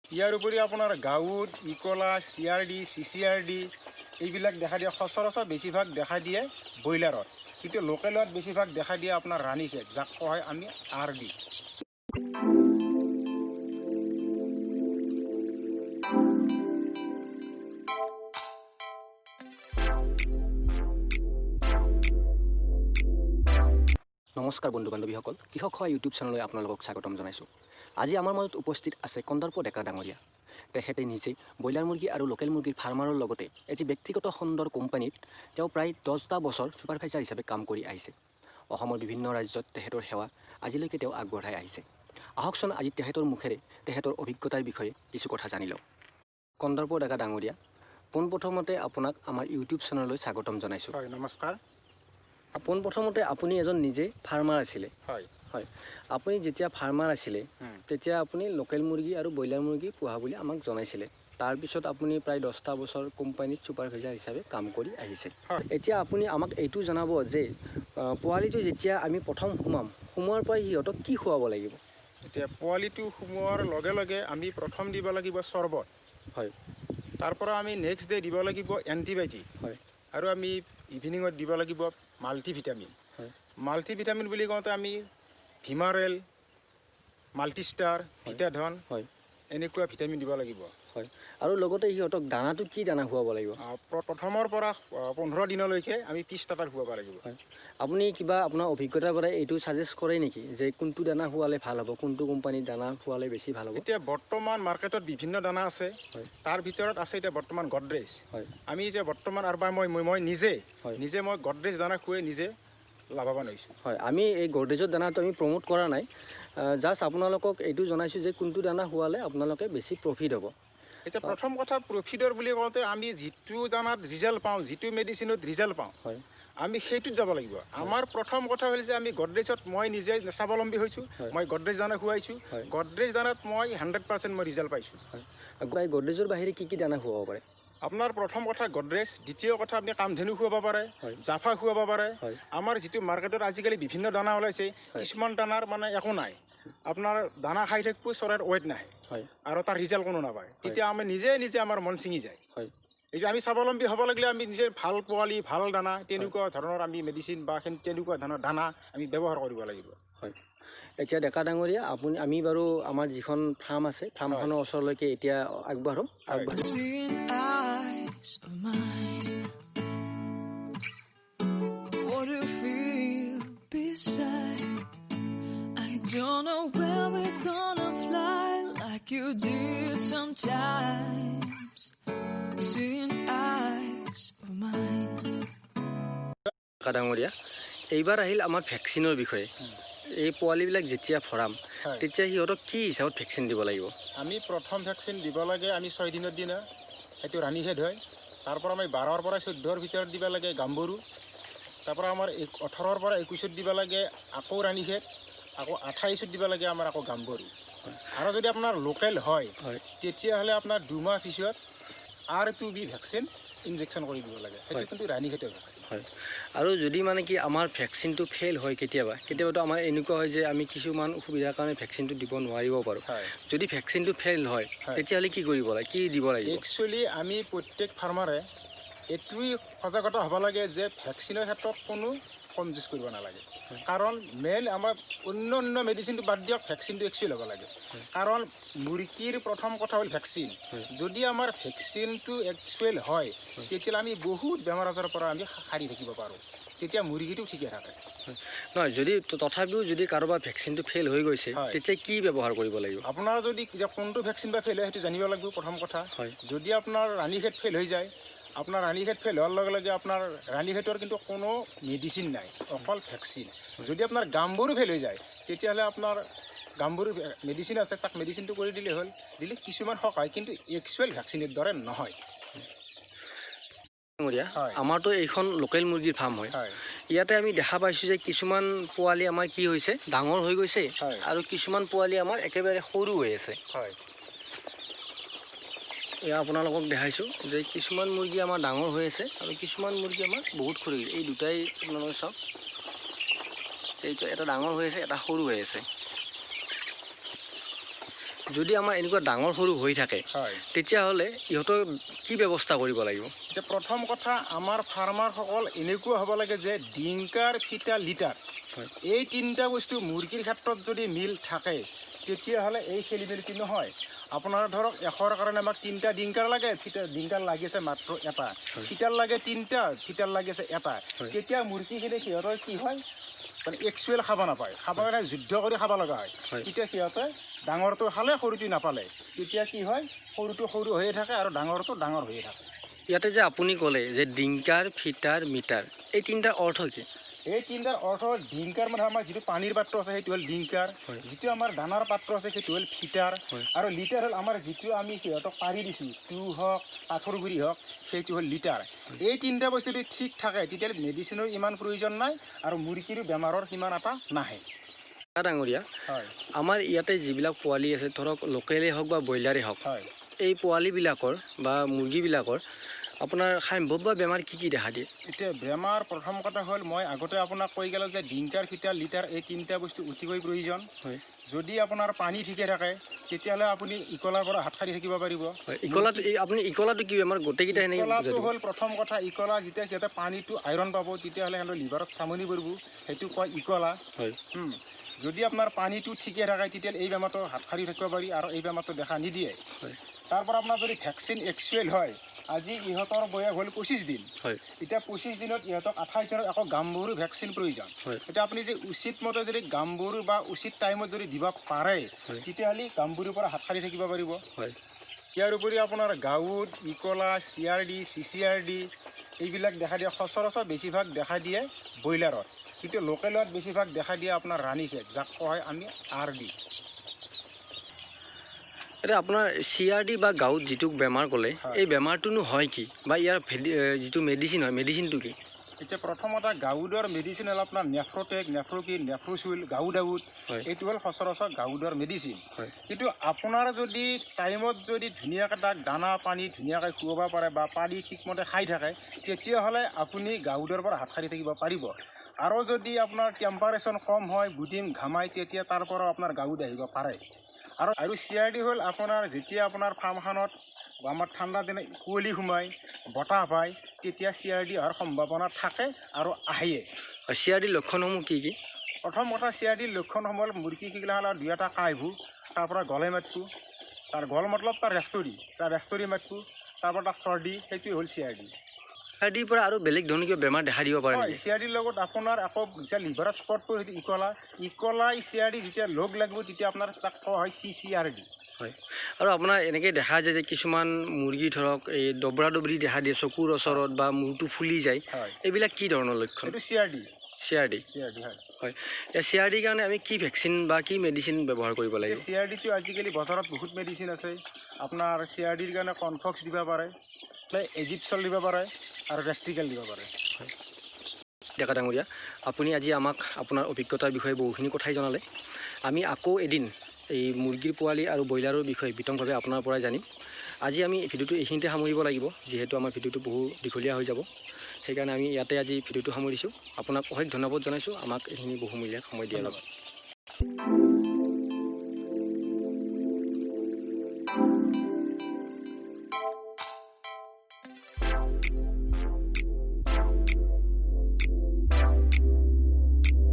ইয়াৰ উপৰি আপোনাৰ গাঁৱত ইকলা CRD CCRD এইবিলাক দেখা দিয়ে সচৰাচৰ বেছিভাগ দেখা দিয়ে ব্ৰইলাৰত, কিন্তু লোকেলত বেছিভাগ দেখা দিয়ে আপোনাৰ ৰাণীখেত, যাক কোৱা হয় আমি RD। নমস্কাৰ বন্ধু বান্ধৱীসকল, কৃষক সহায় ইউটিউব চেনেললৈ আপোনালোকক স্বাগতম জনাইছোঁ। আজি আমাৰ মাজত উপস্থিত আছে কন্দৰ্প ডেকা ডাঙৰীয়া। তেখেতে নিজেই ব্ৰইলাৰ মুৰ্গী আৰু লোকেল মুৰ্গীৰ ফাৰ্মাৰৰ লগতে এটি ব্যক্তিগত খণ্ডৰ কোম্পানীত তেওঁ প্ৰায় 10টা বছৰ ছুপাৰভাইজাৰ হিচাপে কাম কৰি আহিছে। অসমৰ বিভিন্ন ৰাজ্যত তেখেতৰ সেৱা আজিলৈকে তেওঁ আগবঢ়াই আহিছে। আহকচোন আজি তেখেতৰ মুখেৰে তেখেতৰ অভিজ্ঞতাৰ বিষয়ে কিছু কথা জানি লওঁ। কন্দৰ্প ডেকা ডাঙৰীয়া, পোনপ্ৰথমতে আপোনাক আমাৰ ইউটিউব চেনেললৈ স্বাগতম জনাইছোঁ। হয়, নমস্কাৰ। পোনপ্ৰথমতে আপুনি এজন নিজে ফাৰ্মাৰ আছিলে। হয় হয়, আপুনি যেতিয়া ফাৰ্মাৰ আছিলে তেতিয়া আপুনি লোকেল মুৰ্গী আৰু ব্ৰইলাৰ মুৰ্গী পোহা বুলি আমাক জনাইছিলে। তাৰপিছত আপুনি প্ৰায় 10টা বছৰ কোম্পানীত ছুপাৰভাইজাৰ হিচাপে কাম কৰি আহিছে। এতিয়া আপুনি আমাক এইটো জনাব যে পোৱালিটো যেতিয়া আমি প্ৰথম সোমোৱাৰ পৰা সিহঁতক কি খুৱাব লাগিব? এতিয়া পোৱালিটো সোমোৱাৰ লগে লগে আমি প্ৰথম দিব লাগিব চৰ্বত। হয়। তাৰপৰা আমি নেক্সট ডে দিব লাগিব এণ্টিবায়'টিক। হয়। আৰু আমি ইভিনিঙত দিব লাগিব মাল্টিভিটামিন। হয়। মাল্টিভিটামিন বুলি কওঁতে আমি ভিমাৰেল, মাল্টিষ্টাৰ, ভিটাধন, হয়, এনেকুৱা ভিটামিন দিব লাগিব। হয়। আৰু লগতে সিহঁতক দানাটো কি দানা খুৱাব লাগিব? প্ৰথমৰ পৰা 15 দিনলৈকে আমি পিচ টাটাৰ খুৱাব লাগিব। হয়। আপুনি কিবা আপোনাৰ অভিজ্ঞতাৰ পৰা এইটো ছাজেষ্ট কৰে নেকি যে কোনটো দানা খোৱালে ভাল হ'ব, কোনটো কোম্পানীৰ দানা খোৱালে বেছি ভাল হ'ব? এতিয়া বৰ্তমান মাৰ্কেটত বিভিন্ন দানা আছে। তাৰ ভিতৰত আছে এতিয়া বৰ্তমান গডৰেজ। হয়। আমি যে বৰ্তমান মই নিজে মই গডৰেজ দানা খুৱাই নিজে লাভৱান হৈছোঁ। হয়, আমি এই গডৰেজৰ দানাটো আমি প্ৰমোট কৰা নাই, জাষ্ট আপোনালোকক এইটো জনাইছোঁ যে কোনটো দানা খোৱালে আপোনালোকে বেছি প্ৰফিট হ'ব। এতিয়া প্ৰথম কথা প্ৰফিটৰ বুলি কওঁতে আমি যিটো দানাত ৰিজাল্ট পাওঁ, যিটো মেডিচিনত ৰিজাল্ট পাওঁ, হয়, আমি সেইটোত যাব লাগিব। আমাৰ প্ৰথম কথা হ'ল যে আমি গডৰেজত মই নিজে স্বাৱলম্বী হৈছোঁ। মই গডৰেজ দানা খুৱাইছোঁ। গডৰেজ দানাত মই 100% মই ৰিজাল্ট পাইছোঁ। হয়। গডৰেজৰ বাহিৰে কি কি দানা খুৱাব পাৰে? আপোনাৰ প্ৰথম কথা গডৰেজ, দ্বিতীয় কথা আপুনি কামধেনু খুৱাব পাৰে, জাফা খুৱাব পাৰে। আমাৰ যিটো মাৰ্কেটত আজিকালি বিভিন্ন দানা ওলাইছে, কিছুমান দানাৰ মানে একো নাই, আপোনাৰ দানা খাই থাকিব চৰাইৰ ৱেট নাহে আৰু তাৰ ৰিজাল্ট কোনো নাপায়। তেতিয়া আমি নিজে আমাৰ মন ছিঙি যায়। এইটো আমি স্বাৱলম্বী হ'ব লাগিলে আমি নিজে ভাল পোৱালি, ভাল দানা, তেনেকুৱা ধৰণৰ আমি মেডিচিন বা তেনেকুৱা ধৰণৰ দানা আমি ব্যৱহাৰ কৰিব লাগিব। হয়। এতিয়া ডেকা ডাঙৰীয়া, আমি বাৰু আমাৰ যিখন ফাৰ্ম আছে ফাৰ্মখনৰ ওচৰলৈকে এতিয়া আগবাঢ়ো। ডেকা ডাঙৰীয়া, এইবাৰ আহিল আমাৰ ভেকচিনৰ বিষয়ে। এই পোৱালিবিলাক যেতিয়া ভৰাম তেতিয়া সিহঁতক কি হিচাপত ভেকচিন দিব লাগিব? আমি প্ৰথম ভেকচিন দিব লাগে আমি 6 দিনৰ দিনা, সেইটো ৰাণীখেদ হয়। তাৰপৰা আমি 12ৰ পৰা 14ৰ ভিতৰত দিব লাগে গাম্বৰু। তাৰপৰা আমাৰ 18ৰ পৰা 21ত দিব লাগে আকৌ ৰাণীখেদ, আকৌ 28ত দিব লাগে আমাৰ আকৌ গাম্বৰু। আৰু যদি আপোনাৰ লোকেল হয় তেতিয়াহ'লে আপোনাৰ 2 মাহ পিছত R2B ভেকচিন ইনজেকশ্যন কৰি দিব লাগে। সেইটো কিন্তু ৰাণীখেদৰ ভেকচিন। হয়। আৰু যদি মানে কি আমাৰ ভেকচিনটো ফেইল হয় কেতিয়াবাতো আমাৰ এনেকুৱা হয় যে আমি কিছুমান অসুবিধাৰ কাৰণে ভেকচিনটো দিব নোৱাৰিব পাৰোঁ। যদি ভেকচিনটো ফেইল হয় তেতিয়াহ'লে কি কৰিব লাগে, কি দিব লাগিব? একচুৱেলি আমি প্ৰত্যেক ফাৰ্মাৰে এইটোৱেই সজাগতা হ'ব লাগে যে ভেকচিনৰ ক্ষেত্ৰত কোনো কম যুঁজ কৰিব নালাগে। কাৰণ মেইন আমাৰ অন্য মেডিচিনটো বাদ দিয়ক, ভেকচিনটো একচুৱেলি হ'ব লাগে। কাৰণ মুৰ্গীৰ প্ৰথম কথা হ'ল ভেকচিন। যদি আমাৰ ভেকচিনটো একচুৱেল হয় তেতিয়াহ'লে আমি বহুত বেমাৰ আজাৰৰ পৰা আমি সাৰি থাকিব পাৰোঁ, তেতিয়া মুৰ্গীটো ঠিকে থাকে। নহয়, যদি তথাপিও যদি কাৰোবাৰ ভেকচিনটো ফেইল হৈ গৈছে তেতিয়া কি ব্যৱহাৰ কৰিব লাগিব? আপোনাৰ যদি কোনটো ভেকচিন বা ফেইল হয় সেইটো জানিব লাগিব প্ৰথম কথা। যদি আপোনাৰ ৰাণীখেদ ফেইল হৈ যায়, আপোনাৰ ৰাণীখেদ ফেইল হোৱাৰ লগে লগে আপোনাৰ ৰাণীখেদৰ কিন্তু কোনো মেডিচিন নাই, অকল ভেকচিন। যদি আপোনাৰ গাম্বৰু ফেইল হৈ যায় তেতিয়াহ'লে আপোনাৰ গাম্বৰু মেডিচিন আছে, তাক মেডিচিনটো কৰি দিলে হ'ল, দিলে কিছুমান সহায়, কিন্তু একচুৱেল ভেকচিনৰ দৰে নহয়। আমাৰতো এইখন লোকেল মুৰ্গীৰ ফাৰ্ম হয়। ইয়াতে আমি দেখা পাইছোঁ যে কিছুমান পোৱালি আমাৰ কি হৈছে, ডাঙৰ হৈ গৈছে আৰু কিছুমান পোৱালি আমাৰ একেবাৰে সৰু হৈ আছে। এয়া আপোনালোকক দেখাইছোঁ যে কিছুমান মুৰ্গী আমাৰ ডাঙৰ হৈ আছে আৰু কিছুমান মুৰ্গী আমাৰ বহুত সৰু। এই দুটাই আপোনালোকে চাওক, এইটো এটা ডাঙৰ হৈ আছে, এটা সৰু হৈ আছে। যদি আমাৰ এনেকুৱা ডাঙৰ সৰু হৈ থাকে হয় তেতিয়াহ'লে ইহঁতৰ কি ব্যৱস্থা কৰিব লাগিব? এতিয়া প্ৰথম কথা আমাৰ ফাৰ্মাৰসকল এনেকুৱা হ'ব লাগে যে ডিংকাৰ ফিটা লিটাৰ হয় এই তিনিটা বস্তু মুৰ্গীৰ ক্ষেত্ৰত যদি মিল থাকে তেতিয়াহ'লে এই খেলি মেলিটো নহয়। আপোনাৰ ধৰক 100ৰ কাৰণে আমাক 3টা ডিংকাৰ লাগে, ডিংকাৰ লাগিছে মাত্ৰ এটা, ফিটাৰ লাগে 3টা, ফিটাৰ লাগিছে এটা, তেতিয়া মুৰ্গীখিনি সিহঁতৰ কি হয় মানে একচুৱেল খাব নাপায়, খাব কাৰণে যুদ্ধ কৰি খাব লগা হয়। তেতিয়া সিহঁতে ডাঙৰটো খালে সৰুটো নাপালে, তেতিয়া কি হয় সৰুটো সৰু হৈয়ে থাকে আৰু ডাঙৰটো ডাঙৰ হৈয়ে থাকে। ইয়াতে যে আপুনি ক'লে যে ডিংকাৰ ফিটাৰ মিটাৰ এই তিনিটাৰ অৰ্থ কি? এই তিনিটাৰ অৰ্থ হ'ল ডিংকাৰ মানে আমাৰ যিটো পানীৰ পাত্ৰ আছে সেইটো হ'ল ডিংকাৰ, যিটো আমাৰ দানাৰ পাত্ৰ আছে সেইটো হ'ল ফিটাৰ, আৰু লিটাৰ হ'ল আমাৰ যিটো আমি সিহঁতক পাৰি দিছোঁ টু হওক পাথৰ গুৰি হওক সেইটো হ'ল লিটাৰ। এই তিনিটা বস্তু যদি ঠিক থাকে তেতিয়াহ'লে মেডিচিনৰ ইমান প্ৰয়োজন নাই আৰু মুৰ্গীৰো বেমাৰৰ সিমান এটা নাহে। ডাঙৰীয়া, হয় আমাৰ ইয়াতে যিবিলাক পোৱালি আছে ধৰক লোকেলেই হওক বা ব্ৰইলাৰেই হওক, হয় এই পোৱালিবিলাকৰ বা মুৰ্গীবিলাকৰ আপোনাৰ সম্ভাৱ্য বেমাৰ কি কি দেখা দিয়ে? এতিয়া বেমাৰ প্ৰথম কথা হ'ল মই আগতে আপোনাক কৈ গ'লোঁ যে ডিংকাৰ ফিটাৰ লিটাৰ এই তিনিটা বস্তু অতিকৈ প্ৰয়োজন। হয় যদি আপোনাৰ পানী ঠিকে থাকে তেতিয়াহ'লে আপুনি ইকলাৰ পৰা হাত সাৰি থাকিব পাৰিব। ইকলাটো আপুনি ইকলাটো কি আমাৰ গোটেইকেইটা সেনেকৈ ইকলাটো হ'ল প্ৰথম কথা ইকলা যেতিয়া সিহঁতে পানীটো আইৰণ পাব তেতিয়াহ'লে সিহঁতৰ লিভাৰত চামনি পৰিব, সেইটো কয় ইকলা। হয় যদি আপোনাৰ পানীটো ঠিকে থাকে তেতিয়াহ'লে এই বেমাৰটো হাত সাৰি থাকিব পাৰি আৰু এই বেমাৰটো দেখা নিদিয়ে। হয় তাৰপৰা আপোনাৰ যদি ভেকচিন একচুৱেল হয়, আজি ইহঁতৰ বয়স হ'ল 25 দিন, হয় এতিয়া 25 দিনত ইহঁতক 28 দিনত আকৌ গাম্বুৰু ভেকচিন প্ৰয়োজন। হয় এতিয়া আপুনি যদি উচিত মতে যদি গাম্বুৰু বা উচিত টাইমত যদি দিব পাৰে তেতিয়াহ'লে গাম্বুৰুৰ পৰা হাত সাৰি থাকিব পাৰিব। হয় ইয়াৰ উপৰি আপোনাৰ গাঁৱত ইকলা CRD CCRD এইবিলাক দেখা দিয়ে, সচৰাচৰ বেছিভাগ দেখা দিয়ে ব্ৰইলাৰত, কিন্তু লোকেলত বেছিভাগ দেখা দিয়ে আপোনাৰ ৰাণীখেত, যাক কোৱা হয় আমি RD। এতিয়া আপোনাৰ CRD বা গাঁৱত যিটো বেমাৰ ক'লে এই বেমাৰটোনো হয় কি বা ইয়াৰ যিটো মেডিচিন হয় মেডিচিনটো কি? এতিয়া প্ৰথমতে গাউডৰ মেডিচিন হ'ল আপোনাৰ নেফ্ৰটেক, নেফ্ৰকিন, নেফ্ৰচুইল, গাউডাউট, এইটো হ'ল সচৰাচৰ গাউডৰ মেডিচিন। কিন্তু আপোনাৰ যদি টাইমত যদি ধুনীয়াকৈ তাক দানা পানী ধুনীয়াকৈ খুৱাব পাৰে বা পানী ঠিকমতে খাই থাকে তেতিয়াহ'লে আপুনি গাউডৰ পৰা হাত সাৰি থাকিব পাৰিব। আৰু যদি আপোনাৰ টেম্পাৰেচাৰ কম হয়, বুডিম ঘামাই, তেতিয়া তাৰ পৰাও আপোনাৰ গাউড আহিব পাৰে। আৰু CRD হ'ল আপোনাৰ যেতিয়া আপোনাৰ ফাৰ্মখনত আমাৰ ঠাণ্ডা দিনে কুঁৱলী সোমায়, বতাহ পায়, তেতিয়া CRD হোৱাৰ সম্ভাৱনা থাকে আৰু আহেই। CRD লক্ষণসমূহ কি কি? প্ৰথম কথা CRD লক্ষণসমূহ হ'ল মুৰ্গী কিগিলা হ'ল দুই এটা কাইভো, তাৰপৰা গলে মাতটো, তাৰ গল মতলব তাৰ ৰেষ্টৰি মাতটো, তাৰপৰা তাৰ চৰ্দি, সেইটোৱে হ'ল CRD। CRDৰ পৰা আৰু বেলেগ ধৰণৰ কিবা বেমাৰ দেখা দিব পাৰে? CRDৰ লগত আপোনাৰ আকৌ যেতিয়া লিভাৰত স্পট পৰে সেইটো ইকলাই CRD যেতিয়া লগ লাগিব তেতিয়া আপোনাৰ তাক কোৱা হয় CCRD। হয়, আৰু আপোনাৰ এনেকৈ দেখা যায় যে কিছুমান মুৰ্গী ধৰক এই দবৰা দবৰি দেখা দিয়ে চকুৰ ওচৰত বা মূৰটো ফুলি যায়, এইবিলাক কি ধৰণৰ লক্ষণ? এইটো CRD হয়। হয়, এতিয়া CRDৰ কাৰণে আমি কি ভেকচিন বা কি মেডিচিন ব্যৱহাৰ কৰিব লাগিব? CRDটো আজিকালি বজাৰত বহুত মেডিচিন আছে, আপোনাৰ CRDৰ কাৰণে কনফক্স দিব পাৰে, এজিপচল দিব পাৰে আৰু ৰেষ্টিকেল দিব পাৰে। ডেকা ডাঙৰীয়া, আপুনি আজি আমাক আপোনাৰ অভিজ্ঞতাৰ বিষয়ে বহুখিনি কথাই জনালে। আমি আকৌ এদিন এই মুৰ্গীৰ পোৱালি আৰু ব্ৰইলাৰৰ বিষয়ে বিতংভাৱে আপোনাৰ পৰাই জানিম। আজি আমি ভিডিঅ'টো এইখিনিতে সামৰিব লাগিব, যিহেতু আমাৰ ভিডিঅ'টো বহু দীঘলীয়া হৈ যাব। সেইকাৰণে আমি ইয়াতে আজি ভিডিঅ'টো সামৰিছোঁ। আপোনাক অশেষ ধন্যবাদ জনাইছোঁ আমাক এইখিনি বহুমূলীয়া সময় দিয়াৰ বাবে।